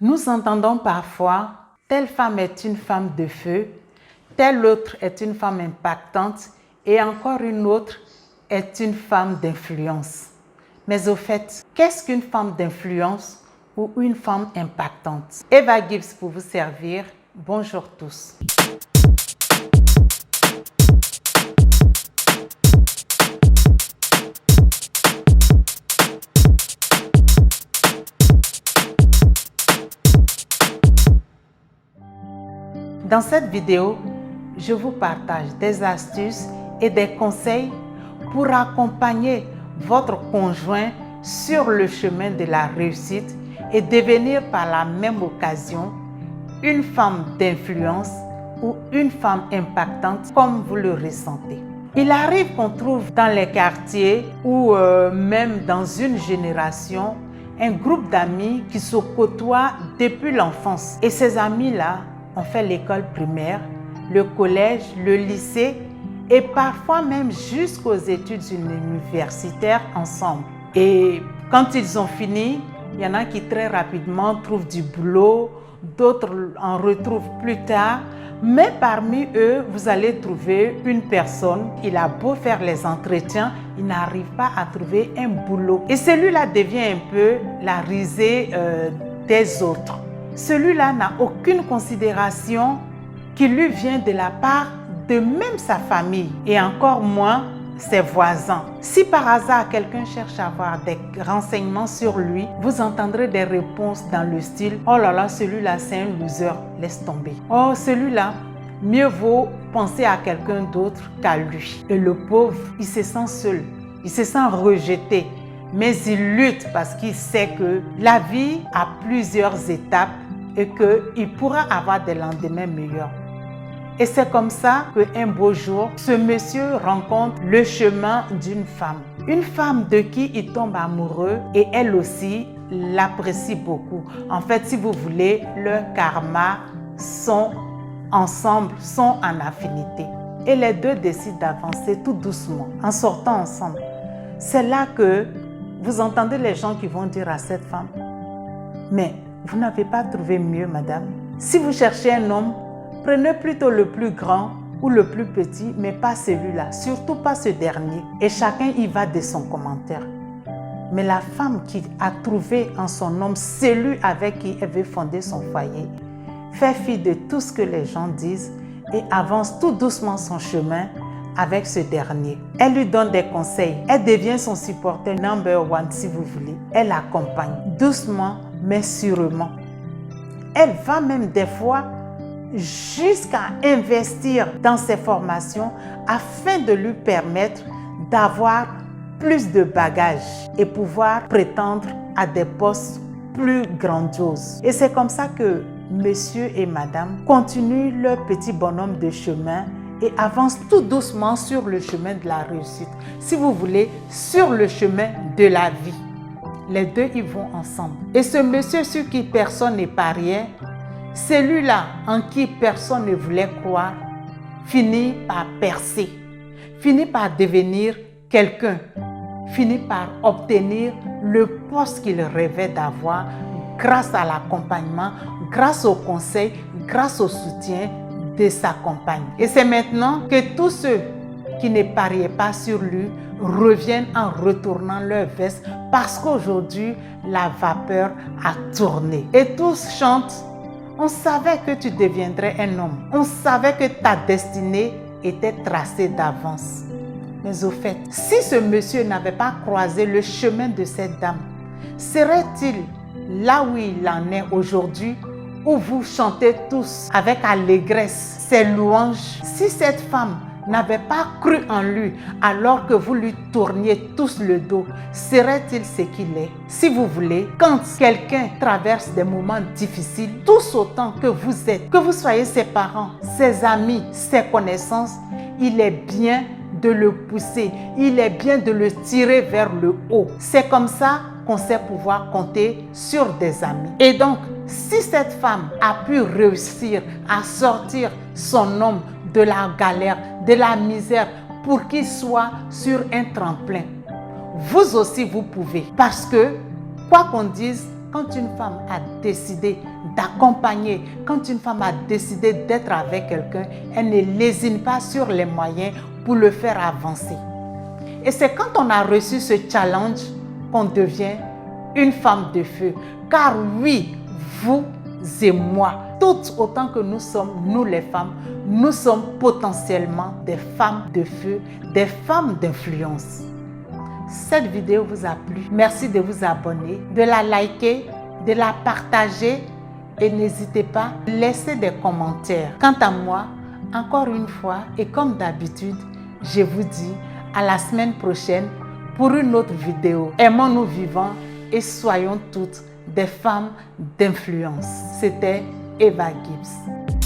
Nous entendons parfois « telle femme est une femme de feu », telle autre est une femme impactante et encore une autre est une femme d'influence. Mais au fait, qu'est-ce qu'une femme d'influence ou une femme impactante? Eva Gibbs pour vous servir. Bonjour tous. Dans cette vidéo, je vous partage des astuces et des conseils pour accompagner votre conjoint sur le chemin de la réussite et devenir par la même occasion une femme d'influence ou une femme impactante comme vous le ressentez. Il arrive qu'on trouve dans les quartiers ou même dans une génération un groupe d'amis qui se côtoient depuis l'enfance. Et ces amis-là ont fait l'école primaire, le collège, le lycée et parfois même jusqu'aux études universitaires ensemble. Et quand ils ont fini, il y en a qui très rapidement trouvent du boulot, d'autres en retrouvent plus tard. Mais parmi eux, vous allez trouver une personne, il a beau faire les entretiens, il n'arrive pas à trouver un boulot. Et celui-là devient un peu la risée des autres. Celui-là n'a aucune considération qui lui vient de la part de même sa famille et encore moins ses voisins. Si par hasard quelqu'un cherche à avoir des renseignements sur lui, vous entendrez des réponses dans le style « Oh là là, celui-là c'est un loser, laisse tomber. Oh celui-là, mieux vaut penser à quelqu'un d'autre qu'à lui. » Et le pauvre, il se sent seul, il se sent rejeté. Mais il lutte parce qu'il sait que la vie a plusieurs étapes et qu'il pourra avoir des lendemains meilleurs. Et c'est comme ça qu'un beau jour, ce monsieur rencontre le chemin d'une femme. Une femme de qui il tombe amoureux et elle aussi l'apprécie beaucoup. En fait, si vous voulez, leurs karmas sont ensemble, sont en affinité. Et les deux décident d'avancer tout doucement, en sortant ensemble. C'est là que vous entendez les gens qui vont dire à cette femme « Mais vous n'avez pas trouvé mieux, madame. Si vous cherchez un homme, prenez plutôt le plus grand ou le plus petit, mais pas celui-là, surtout pas ce dernier. » Et chacun y va de son commentaire. Mais la femme qui a trouvé en son homme celui avec qui elle veut fonder son foyer, fait fi de tout ce que les gens disent et avance tout doucement son chemin avec ce dernier. Elle lui donne des conseils. Elle devient son supporter number one si vous voulez. Elle l'accompagne doucement mais sûrement. Elle va même des fois jusqu'à investir dans ses formations afin de lui permettre d'avoir plus de bagages et pouvoir prétendre à des postes plus grandioses. Et c'est comme ça que monsieur et madame continuent leur petit bonhomme de chemin et avancent tout doucement sur le chemin de la réussite. Si vous voulez, sur le chemin de la vie. Les deux y vont ensemble. Et ce monsieur sur qui personne ne pariait, celui-là en qui personne ne voulait croire, finit par percer, finit par devenir quelqu'un, finit par obtenir le poste qu'il rêvait d'avoir grâce à l'accompagnement, grâce au conseil, grâce au soutien de sa compagne. Et c'est maintenant que tous ceux qui ne pariaient pas sur lui reviennent en retournant leur veste parce qu'aujourd'hui, la vapeur a tourné. Et tous chantent « On savait que tu deviendrais un homme. On savait que ta destinée était tracée d'avance. » Mais au fait, si ce monsieur n'avait pas croisé le chemin de cette dame, serait-il là où il en est aujourd'hui, où vous chantez tous avec allégresse ses louanges? Si cette femme n'avait pas cru en lui alors que vous lui tourniez tous le dos, serait-il ce qu'il est? Si vous voulez, quand quelqu'un traverse des moments difficiles, tous autant que vous êtes, que vous soyez ses parents, ses amis, ses connaissances, il est bien de le pousser, il est bien de le tirer vers le haut. C'est comme ça qu'on sait pouvoir compter sur des amis. Et donc, si cette femme a pu réussir à sortir son homme de la galère, de la misère, pour qu'il soit sur un tremplin, vous aussi vous pouvez. Parce que, quoi qu'on dise, quand une femme a décidé d'accompagner, quand une femme a décidé d'être avec quelqu'un, elle ne lésine pas sur les moyens pour le faire avancer. Et c'est quand on a reçu ce challenge qu'on devient une femme de feu. Car oui, vous et moi, toutes autant que nous sommes, nous les femmes, nous sommes potentiellement des femmes de feu, des femmes d'influence. Cette vidéo vous a plu. Merci de vous abonner, de la liker, de la partager et n'hésitez pas à laisser des commentaires. Quant à moi, encore une fois et comme d'habitude, je vous dis à la semaine prochaine pour une autre vidéo. Aimons-nous vivants et soyons toutes des femmes d'influence. C'était Eva Gibbs.